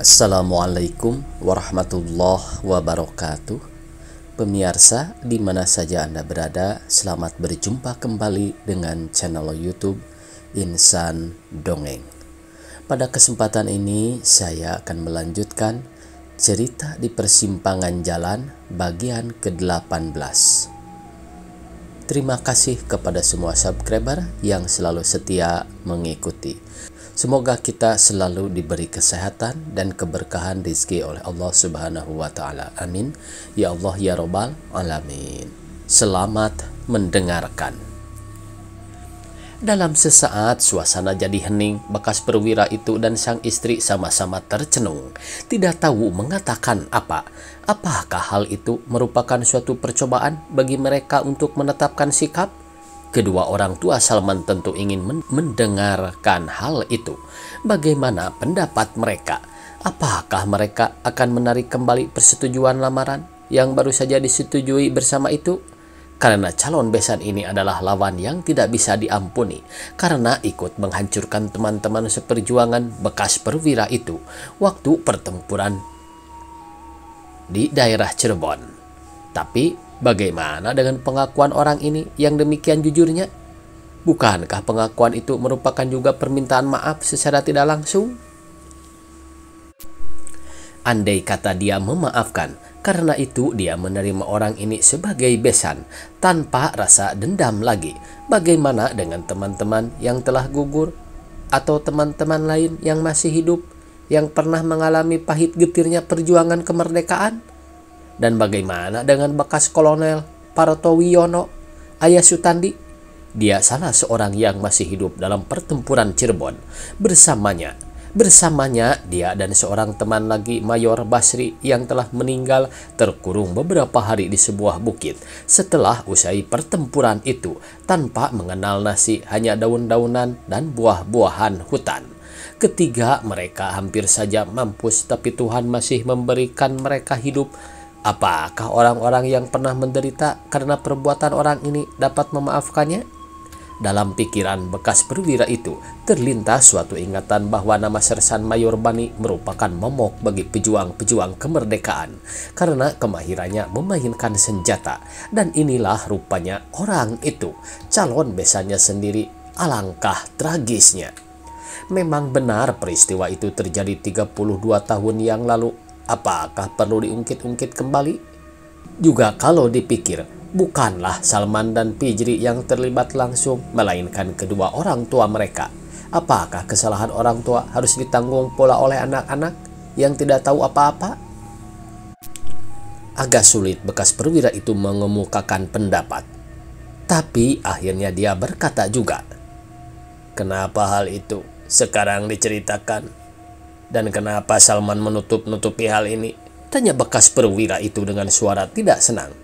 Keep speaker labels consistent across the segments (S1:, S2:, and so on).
S1: Assalamualaikum warahmatullahi wabarakatuh. Pemirsa di mana saja Anda berada, selamat berjumpa kembali dengan channel YouTube Insan Dongeng. Pada kesempatan ini saya akan melanjutkan cerita di persimpangan jalan bagian ke-18. Terima kasih kepada semua subscriber yang selalu setia mengikuti. Semoga kita selalu diberi kesehatan dan keberkahan rezeki oleh Allah Subhanahu wa Ta'ala. Amin. Ya Allah ya Rabbal Alamin. Selamat mendengarkan. Dalam sesaat suasana jadi hening. Bekas perwira itu dan sang istri sama-sama tercenung, tidak tahu mengatakan apa. Apakah hal itu merupakan suatu percobaan bagi mereka untuk menetapkan sikap? Kedua orang tua Salman tentu ingin mendengarkan hal itu. Bagaimana pendapat mereka? Apakah mereka akan menarik kembali persetujuan lamaran yang baru saja disetujui bersama itu? Karena calon besan ini adalah lawan yang tidak bisa diampuni, karena ikut menghancurkan teman-teman seperjuangan bekas perwira itu waktu pertempuran di daerah Cirebon. Tapi bagaimana dengan pengakuan orang ini yang demikian jujurnya? Bukankah pengakuan itu merupakan juga permintaan maaf secara tidak langsung? Andai kata dia memaafkan, karena itu dia menerima orang ini sebagai besan tanpa rasa dendam lagi. Bagaimana dengan teman-teman yang telah gugur atau teman-teman lain yang masih hidup, yang pernah mengalami pahit getirnya perjuangan kemerdekaan? Dan bagaimana dengan bekas kolonel Paroto Wiono, Ayah Sutandi? Dia salah seorang yang masih hidup dalam pertempuran Cirebon. Bersamanya dia dan seorang teman lagi, Mayor Basri, yang telah meninggal terkurung beberapa hari di sebuah bukit setelah usai pertempuran itu, tanpa mengenal nasi, hanya daun-daunan dan buah-buahan hutan. Ketiga mereka hampir saja mampus, tapi Tuhan masih memberikan mereka hidup. Apakah orang-orang yang pernah menderita karena perbuatan orang ini dapat memaafkannya? Dalam pikiran bekas perwira itu terlintas suatu ingatan bahwa nama Sersan Mayor Bani merupakan momok bagi pejuang-pejuang kemerdekaan karena kemahirannya memainkan senjata. Dan inilah rupanya orang itu, calon besannya sendiri. Alangkah tragisnya. Memang benar peristiwa itu terjadi 32 tahun yang lalu. Apakah perlu diungkit-ungkit kembali? Juga kalau dipikir, bukanlah Salman dan Pijri yang terlibat langsung, melainkan kedua orang tua mereka. Apakah kesalahan orang tua harus ditanggung pula oleh anak-anak yang tidak tahu apa-apa? Agak sulit bekas perwira itu mengemukakan pendapat. Tapi akhirnya dia berkata juga, "Kenapa hal itu sekarang diceritakan? Dan kenapa Salman menutup-nutupi hal ini?" tanya bekas perwira itu dengan suara tidak senang.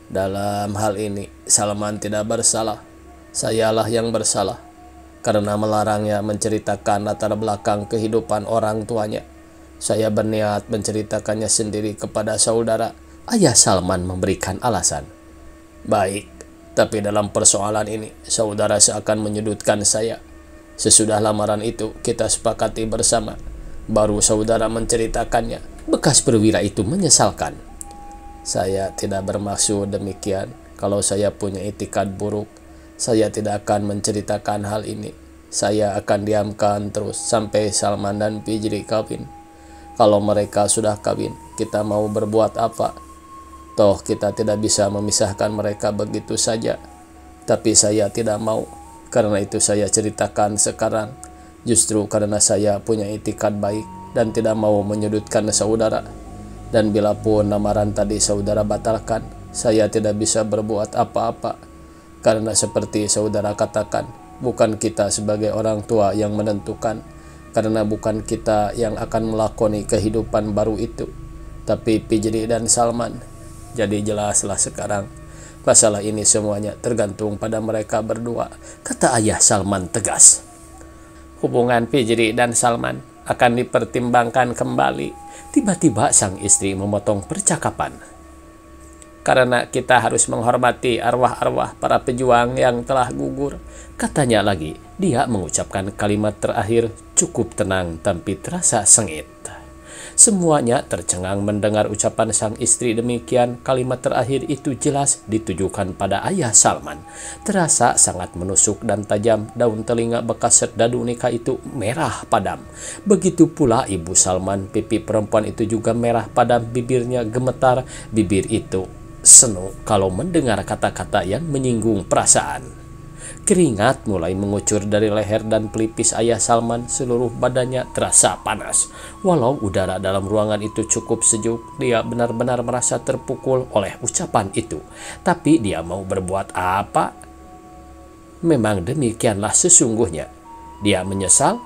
S1: "Dalam hal ini Salman tidak bersalah. Sayalah yang bersalah karena melarangnya menceritakan latar belakang kehidupan orang tuanya. Saya berniat menceritakannya sendiri kepada saudara." Ayah Salman memberikan alasan. "Baik, tapi dalam persoalan ini saudara seakan menyudutkan saya. Sesudah lamaran itu kita sepakati bersama, baru saudara menceritakannya." Bekas perwira itu menyesalkan. "Saya tidak bermaksud demikian. Kalau saya punya itikat buruk, saya tidak akan menceritakan hal ini. Saya akan diamkan terus sampai Salman dan Pijri kawin. Kalau mereka sudah kawin, kita mau berbuat apa? Toh kita tidak bisa memisahkan mereka begitu saja. Tapi saya tidak mau. Karena itu saya ceritakan sekarang, justru karena saya punya itikat baik dan tidak mau menyudutkan saudara. Dan bila pun lamaran tadi saudara batalkan, saya tidak bisa berbuat apa-apa. Karena seperti saudara katakan, bukan kita sebagai orang tua yang menentukan, karena bukan kita yang akan melakoni kehidupan baru itu, tapi Pijri dan Salman. Jadi jelaslah sekarang, masalah ini semuanya tergantung pada mereka berdua," kata Ayah Salman tegas. "Hubungan Pijri dan Salman akan dipertimbangkan kembali." Tiba-tiba sang istri memotong percakapan. karena kita harus menghormati arwah-arwah para pejuang yang telah gugur. Katanya lagi, dia mengucapkan kalimat terakhir cukup tenang tapi terasa sengit. Semuanya tercengang mendengar ucapan sang istri demikian. Kalimat terakhir itu jelas ditujukan pada ayah Salman. Terasa sangat menusuk dan tajam. Daun telinga bekas serdadu nikah itu merah padam. Begitu pula ibu Salman. Pipi perempuan itu juga merah padam. Bibirnya gemetar. Bibir itu senu kalau mendengar kata-kata yang menyinggung perasaan. Keringat mulai mengucur dari leher dan pelipis ayah Salman. Seluruh badannya terasa panas. Walau udara dalam ruangan itu cukup sejuk, dia benar-benar merasa terpukul oleh ucapan itu. Tapi dia mau berbuat apa? Memang demikianlah sesungguhnya. Dia menyesal?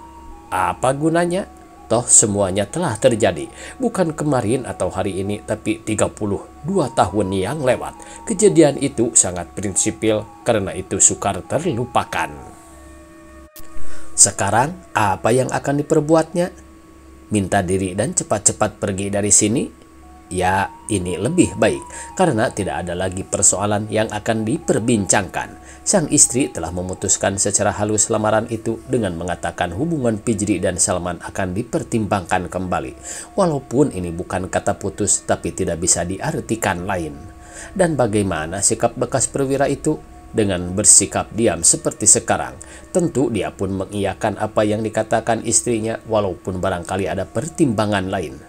S1: Apa gunanya? Toh semuanya telah terjadi. Bukan kemarin atau hari ini, tapi 32 tahun yang lewat. Kejadian itu sangat prinsipil, karena itu sukar terlupakan. Sekarang, apa yang akan diperbuatnya? Minta diri dan cepat-cepat pergi dari sini? Ya, ini lebih baik, karena tidak ada lagi persoalan yang akan diperbincangkan. Sang istri telah memutuskan secara halus lamaran itu dengan mengatakan hubungan Fijri dan Salman akan dipertimbangkan kembali. Walaupun ini bukan kata putus, tapi tidak bisa diartikan lain. Dan bagaimana sikap bekas perwira itu? Dengan bersikap diam seperti sekarang, tentu dia pun mengiyakan apa yang dikatakan istrinya, walaupun barangkali ada pertimbangan lain.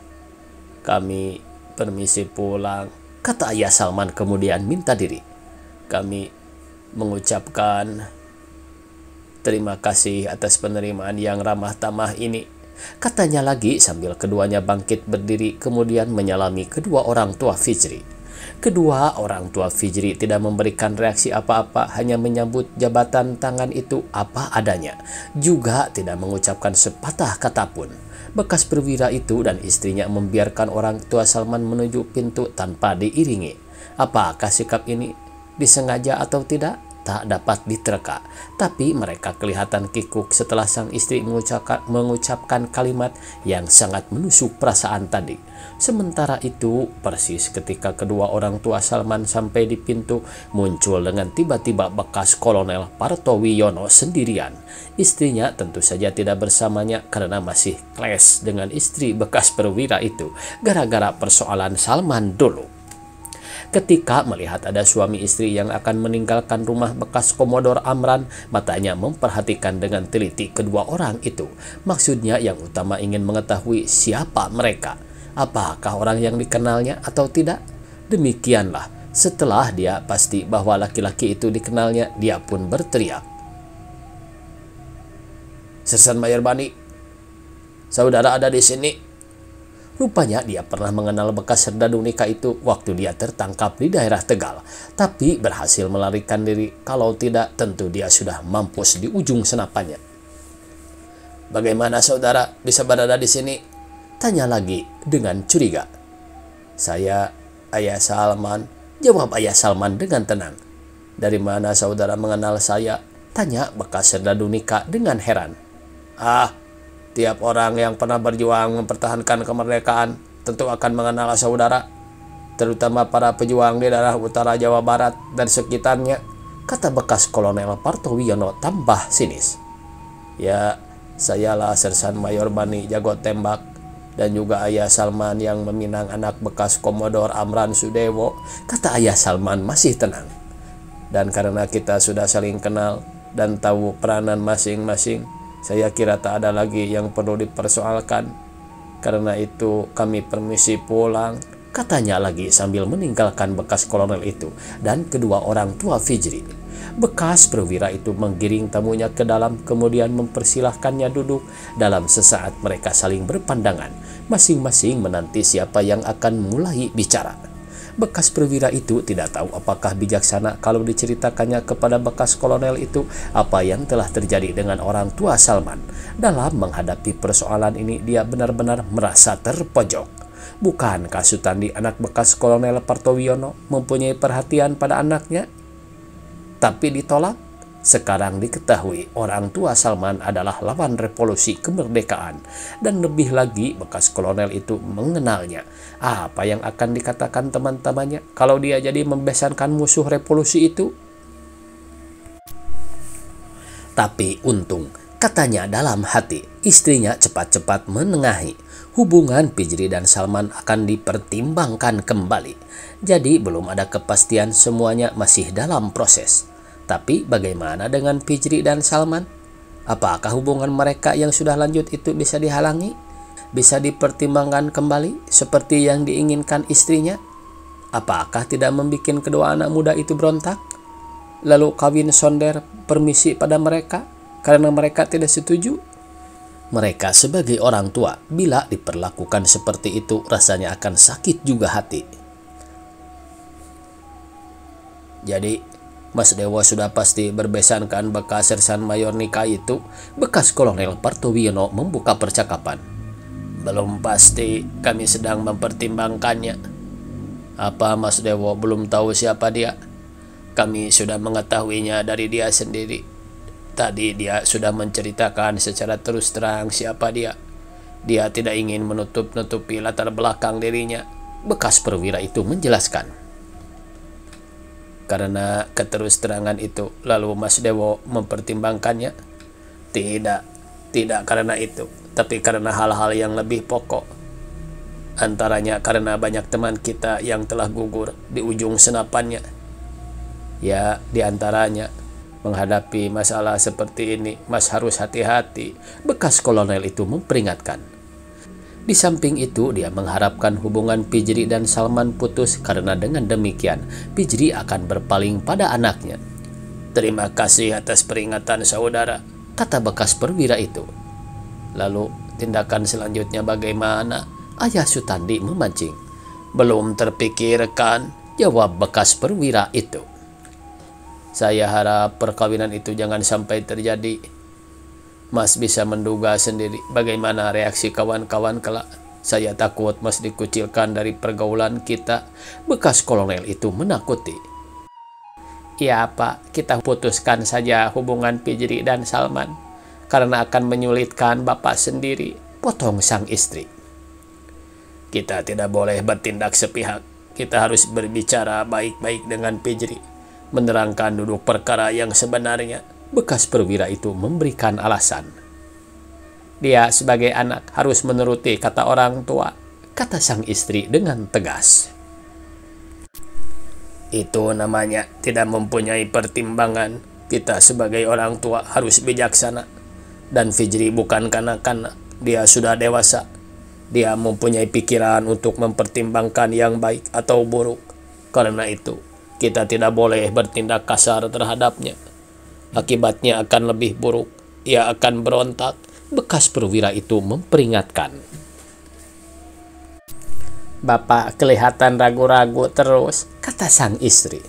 S1: Kami permisi pulang, kata ayah Salman kemudian minta diri. Kami mengucapkan terima kasih atas penerimaan yang ramah tamah ini, katanya lagi sambil keduanya bangkit berdiri kemudian menyalami kedua orang tua Fijri. Kedua orang tua Fijri tidak memberikan reaksi apa-apa, hanya menyambut jabatan tangan itu apa adanya, juga tidak mengucapkan sepatah kata pun. Bekas perwira itu dan istrinya membiarkan orang tua Salman menuju pintu tanpa diiringi. Apakah sikap ini disengaja atau tidak? Tak dapat diterka. Tapi mereka kelihatan kikuk setelah sang istri mengucapkan kalimat yang sangat menusuk perasaan tadi. Sementara itu, persis ketika kedua orang tua Salman sampai di pintu, muncul dengan tiba-tiba bekas Kolonel Partowiyono sendirian. Istrinya tentu saja tidak bersamanya karena masih clash dengan istri bekas perwira itu gara-gara persoalan Salman dulu. Ketika melihat ada suami istri yang akan meninggalkan rumah bekas Komodor Amran, matanya memperhatikan dengan teliti kedua orang itu. Maksudnya yang utama ingin mengetahui siapa mereka. Apakah orang yang dikenalnya atau tidak? Demikianlah, setelah dia pasti bahwa laki-laki itu dikenalnya, dia pun berteriak. Sersan Mayor Bani, saudara ada di sini. Rupanya dia pernah mengenal bekas serdadu nikah itu waktu dia tertangkap di daerah Tegal, tapi berhasil melarikan diri. Kalau tidak, tentu dia sudah mampus di ujung senapannya. Bagaimana saudara bisa berada di sini? Tanya lagi dengan curiga. Saya ayah Salman, jawab ayah Salman dengan tenang. Dari mana saudara mengenal saya? Tanya bekas serdadu nikah dengan heran. Tiap orang yang pernah berjuang mempertahankan kemerdekaan tentu akan mengenal saudara, terutama para pejuang di daerah utara Jawa Barat dan sekitarnya, kata bekas Kolonel Partowiyono tambah sinis. Ya, sayalah Sersan Mayor Bani jago tembak dan juga ayah Salman yang meminang anak bekas Komodor Amran Sudewo, kata ayah Salman masih tenang. Dan karena kita sudah saling kenal dan tahu peranan masing-masing, saya kira tak ada lagi yang perlu dipersoalkan. Karena itu kami permisi pulang, katanya lagi sambil meninggalkan bekas kolonel itu dan kedua orang tua Fijri. Bekas perwira itu menggiring tamunya ke dalam kemudian mempersilahkannya duduk. Dalam sesaat mereka saling berpandangan, masing-masing menanti siapa yang akan mulai bicara. Bekas perwira itu tidak tahu apakah bijaksana kalau diceritakannya kepada bekas kolonel itu apa yang telah terjadi dengan orang tua Salman. Dalam menghadapi persoalan ini dia benar-benar merasa terpojok. Bukankah Sutandi anak bekas Kolonel Partowiyono mempunyai perhatian pada anaknya? Tapi ditolak? Sekarang diketahui orang tua Salman adalah lawan revolusi kemerdekaan, dan lebih lagi bekas kolonel itu mengenalnya. Apa yang akan dikatakan teman-temannya kalau dia jadi membesankan musuh revolusi itu? Tapi untung, katanya dalam hati, istrinya cepat-cepat menengahi. Hubungan Fijri dan Salman akan dipertimbangkan kembali. Jadi belum ada kepastian, semuanya masih dalam proses. Tapi bagaimana dengan Fijri dan Salman? Apakah hubungan mereka yang sudah lanjut itu bisa dihalangi? Bisa dipertimbangkan kembali seperti yang diinginkan istrinya? Apakah tidak membuat kedua anak muda itu berontak? Lalu kawin sonder permisi pada mereka karena mereka tidak setuju? Mereka sebagai orang tua, bila diperlakukan seperti itu rasanya akan sakit juga hati. Jadi Mas Dewo sudah pasti berbesankan bekas Sersan Mayor Nika itu. Bekas Kolonel Partowiyono membuka percakapan. Belum pasti, kami sedang mempertimbangkannya. Apa Mas Dewo belum tahu siapa dia? Kami sudah mengetahuinya dari dia sendiri. Tadi dia sudah menceritakan secara terus terang siapa dia. Dia tidak ingin menutup-nutupi latar belakang dirinya. Bekas perwira itu menjelaskan. Karena keterus-terangan itu, lalu Mas Dewo mempertimbangkannya? Tidak karena itu, tapi karena hal-hal yang lebih pokok. Antaranya karena banyak teman kita yang telah gugur di ujung senapannya. Ya, diantaranya menghadapi masalah seperti ini, Mas harus hati-hati. Bekas kolonel itu memperingatkan. Di samping itu, dia mengharapkan hubungan Fijri dan Salman putus karena dengan demikian Fijri akan berpaling pada anaknya. Terima kasih atas peringatan saudara, kata bekas perwira itu. Lalu tindakan selanjutnya bagaimana? Ayah Sutandi memancing. Belum terpikirkan, jawab bekas perwira itu. Saya harap perkawinan itu jangan sampai terjadi. Mas bisa menduga sendiri bagaimana reaksi kawan-kawan kelak. Saya takut Mas dikucilkan dari pergaulan kita. Bekas kolonel itu menakuti. Ya Pak, kita putuskan saja hubungan Fijri dan Salman, karena akan menyulitkan Bapak sendiri, potong sang istri. Kita tidak boleh bertindak sepihak. Kita harus berbicara baik-baik dengan Fijri, menerangkan duduk perkara yang sebenarnya. Bekas perwira itu memberikan alasan. Dia sebagai anak harus menuruti kata orang tua, kata sang istri dengan tegas. Itu namanya tidak mempunyai pertimbangan. Kita sebagai orang tua harus bijaksana. Dan Fijri bukan kanak-kanak, dia sudah dewasa. Dia mempunyai pikiran untuk mempertimbangkan yang baik atau buruk. Karena itu, kita tidak boleh bertindak kasar terhadapnya. Akibatnya akan lebih buruk. Ia akan berontak. Bekas perwira itu memperingatkan. Bapak kelihatan ragu-ragu terus, kata sang istri.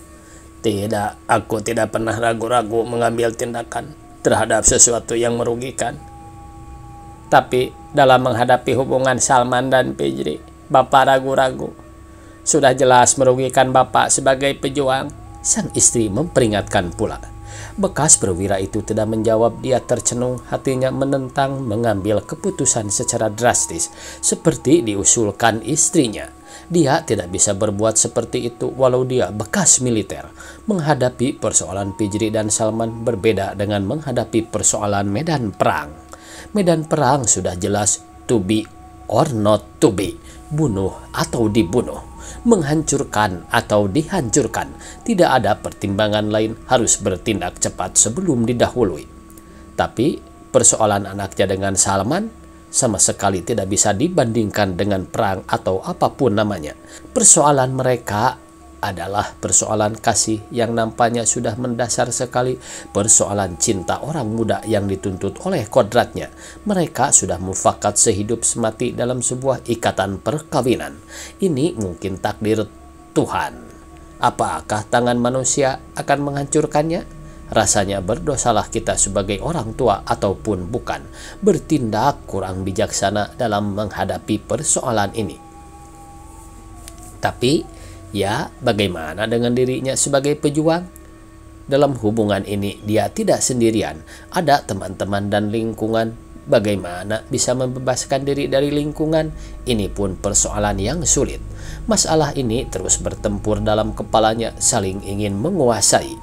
S1: Tidak, aku tidak pernah ragu-ragu mengambil tindakan terhadap sesuatu yang merugikan. Tapi dalam menghadapi hubungan Salman dan Fijri, Bapak ragu-ragu. Sudah jelas merugikan Bapak sebagai pejuang, sang istri memperingatkan pula. Bekas perwira itu tidak menjawab. Dia tercenung, hatinya menentang mengambil keputusan secara drastis seperti diusulkan istrinya. Dia tidak bisa berbuat seperti itu walau dia bekas militer. Menghadapi persoalan Fijri dan Salman berbeda dengan menghadapi persoalan medan perang. Medan perang sudah jelas to be or not to be, bunuh atau dibunuh, menghancurkan atau dihancurkan. Tidak ada pertimbangan lain, harus bertindak cepat sebelum didahului. Tapi persoalan anaknya dengan Salman sama sekali tidak bisa dibandingkan dengan perang atau apapun namanya. Persoalan mereka adalah persoalan kasih yang nampaknya sudah mendasar sekali, persoalan cinta orang muda yang dituntut oleh kodratnya. Mereka sudah mufakat sehidup semati dalam sebuah ikatan perkawinan. Ini mungkin takdir Tuhan. Apakah tangan manusia akan menghancurkannya? Rasanya berdosalah kita sebagai orang tua ataupun bukan, bertindak kurang bijaksana dalam menghadapi persoalan ini. Tapi ya, bagaimana dengan dirinya sebagai pejuang? Dalam hubungan ini dia tidak sendirian, ada teman-teman dan lingkungan. Bagaimana bisa membebaskan diri dari lingkungan? Ini pun persoalan yang sulit. Masalah ini terus bertempur dalam kepalanya, saling ingin menguasai.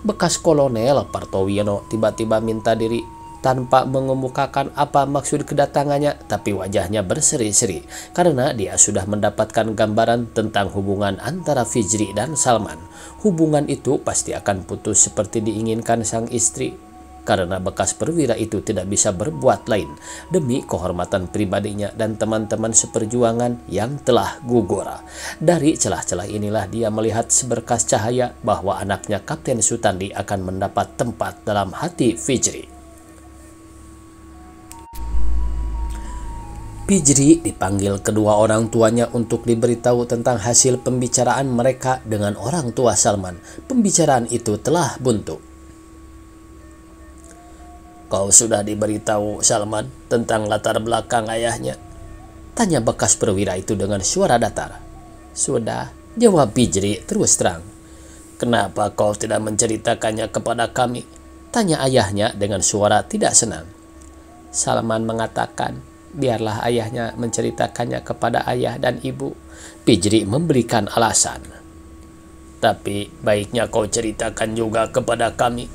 S1: Bekas kolonel Partowiyono tiba-tiba minta diri tanpa mengemukakan apa maksud kedatangannya, tapi wajahnya berseri-seri karena dia sudah mendapatkan gambaran tentang hubungan antara Fijri dan Salman. Hubungan itu pasti akan putus seperti diinginkan sang istri, karena bekas perwira itu tidak bisa berbuat lain demi kehormatan pribadinya dan teman-teman seperjuangan yang telah gugur. Dari celah-celah inilah dia melihat seberkas cahaya bahwa anaknya Kapten Sutandi akan mendapat tempat dalam hati Fijri. Fijri dipanggil kedua orang tuanya untuk diberitahu tentang hasil pembicaraan mereka dengan orang tua Salman. Pembicaraan itu telah buntu. "Kau sudah diberitahu Salman tentang latar belakang ayahnya?" tanya bekas perwira itu dengan suara datar. "Sudah," jawab Fijri terus terang. "Kenapa kau tidak menceritakannya kepada kami?" tanya ayahnya dengan suara tidak senang. Salman mengatakan, biarlah ayahnya menceritakannya kepada ayah dan ibu. Fijri memberikan alasan. "Tapi baiknya kau ceritakan juga kepada kami."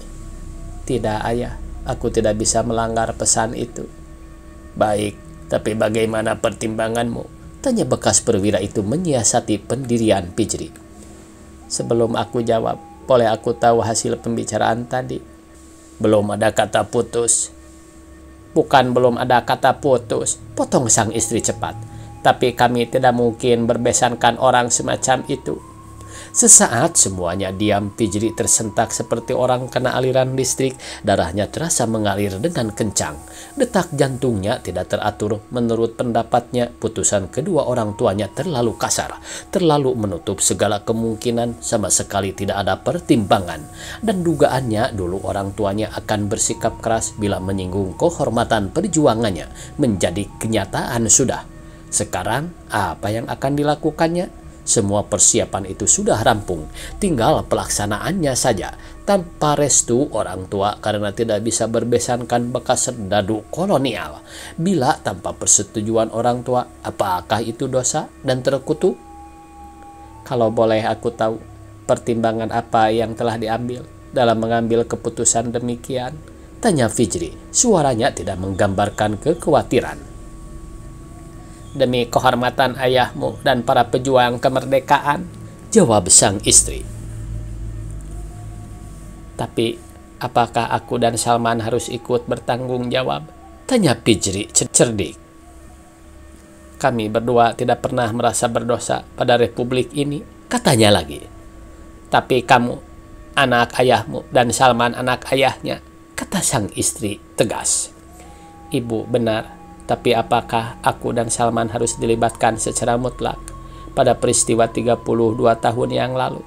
S1: "Tidak ayah, aku tidak bisa melanggar pesan itu." "Baik, tapi bagaimana pertimbanganmu?" tanya bekas perwira itu menyiasati pendirian Fijri. "Sebelum aku jawab, boleh aku tahu hasil pembicaraan tadi?" "Belum ada kata putus." "Bukan belum ada kata putus," potong sang istri cepat. "Tapi kami tidak mungkin berbesankan orang semacam itu." Sesaat semuanya diam. Fijri tersentak seperti orang kena aliran listrik. Darahnya terasa mengalir dengan kencang. Detak jantungnya tidak teratur. Menurut pendapatnya, putusan kedua orang tuanya terlalu kasar, terlalu menutup segala kemungkinan, sama sekali tidak ada pertimbangan. Dan dugaannya dulu orang tuanya akan bersikap keras bila menyinggung kehormatan perjuangannya menjadi kenyataan sudah. Sekarang apa yang akan dilakukannya? Semua persiapan itu sudah rampung, tinggal pelaksanaannya saja. Tanpa restu orang tua karena tidak bisa berbesankan bekas serdadu kolonial. Bila tanpa persetujuan orang tua, apakah itu dosa dan terkutuk? "Kalau boleh aku tahu, pertimbangan apa yang telah diambil dalam mengambil keputusan demikian?" tanya Fijri. Suaranya tidak menggambarkan kekhawatiran. "Demi kehormatan ayahmu dan para pejuang kemerdekaan," jawab sang istri. "Tapi apakah aku dan Salman harus ikut bertanggung jawab?" tanya Fijri cerdik. "Kami berdua tidak pernah merasa berdosa pada republik ini," katanya lagi. "Tapi kamu, anak ayahmu, dan Salman anak ayahnya," kata sang istri tegas. "Ibu benar. Tapi apakah aku dan Salman harus dilibatkan secara mutlak pada peristiwa 32 tahun yang lalu?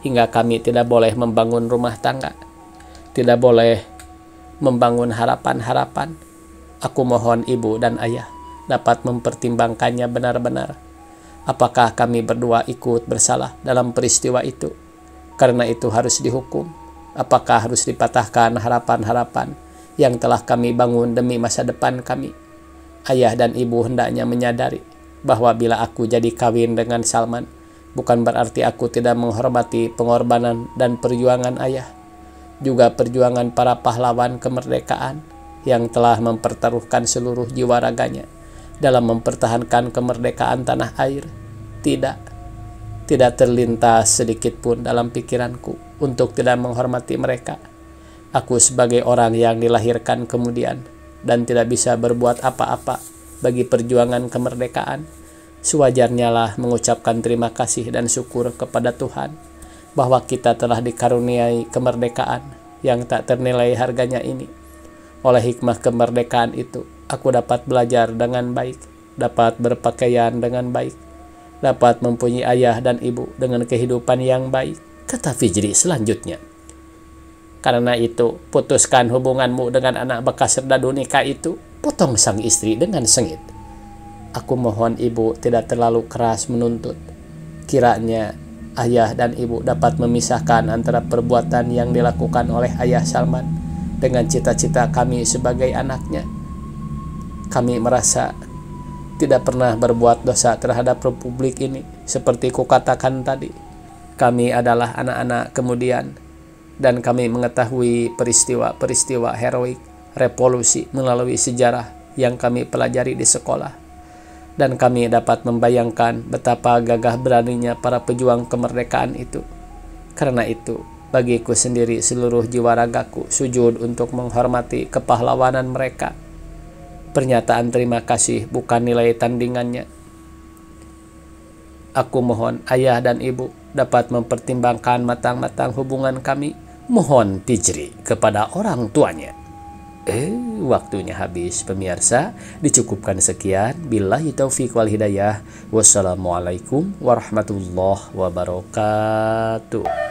S1: Hingga kami tidak boleh membangun rumah tangga, tidak boleh membangun harapan-harapan. Aku mohon ibu dan ayah dapat mempertimbangkannya benar-benar. Apakah kami berdua ikut bersalah dalam peristiwa itu? Karena itu harus dihukum. Apakah harus dipatahkan harapan-harapan yang telah kami bangun demi masa depan kami? Ayah dan ibu hendaknya menyadari bahwa bila aku jadi kawin dengan Salman, bukan berarti aku tidak menghormati pengorbanan dan perjuangan ayah, juga perjuangan para pahlawan kemerdekaan yang telah mempertaruhkan seluruh jiwa raganya dalam mempertahankan kemerdekaan tanah air. Tidak terlintas sedikit pun dalam pikiranku untuk tidak menghormati mereka. Aku sebagai orang yang dilahirkan kemudian dan tidak bisa berbuat apa-apa bagi perjuangan kemerdekaan, sewajarnya lah mengucapkan terima kasih dan syukur kepada Tuhan bahwa kita telah dikaruniai kemerdekaan yang tak ternilai harganya ini. Oleh hikmah kemerdekaan itu, aku dapat belajar dengan baik, dapat berpakaian dengan baik, dapat mempunyai ayah dan ibu dengan kehidupan yang baik, kata Fijri selanjutnya. Karena itu, putuskan hubunganmu dengan anak bekas serdadu nikah itu, potong sang istri dengan sengit. Aku mohon ibu tidak terlalu keras menuntut. Kiranya ayah dan ibu dapat memisahkan antara perbuatan yang dilakukan oleh ayah Salman dengan cita-cita kami sebagai anaknya. Kami merasa tidak pernah berbuat dosa terhadap republik ini. Seperti kukatakan tadi, kami adalah anak-anak kemudian, dan kami mengetahui peristiwa-peristiwa heroik revolusi melalui sejarah yang kami pelajari di sekolah. Dan kami dapat membayangkan betapa gagah beraninya para pejuang kemerdekaan itu. Karena itu, bagiku sendiri seluruh jiwa ragaku sujud untuk menghormati kepahlawanan mereka. Pernyataan terima kasih bukan nilai tandingannya. Aku mohon ayah dan ibu dapat mempertimbangkan matang-matang hubungan kami. Mohon pijri kepada orang tuanya. Waktunya habis pemirsa. Dicukupkan sekian. Billahi taufiq wal hidayah. Wassalamualaikum warahmatullahi wabarakatuh.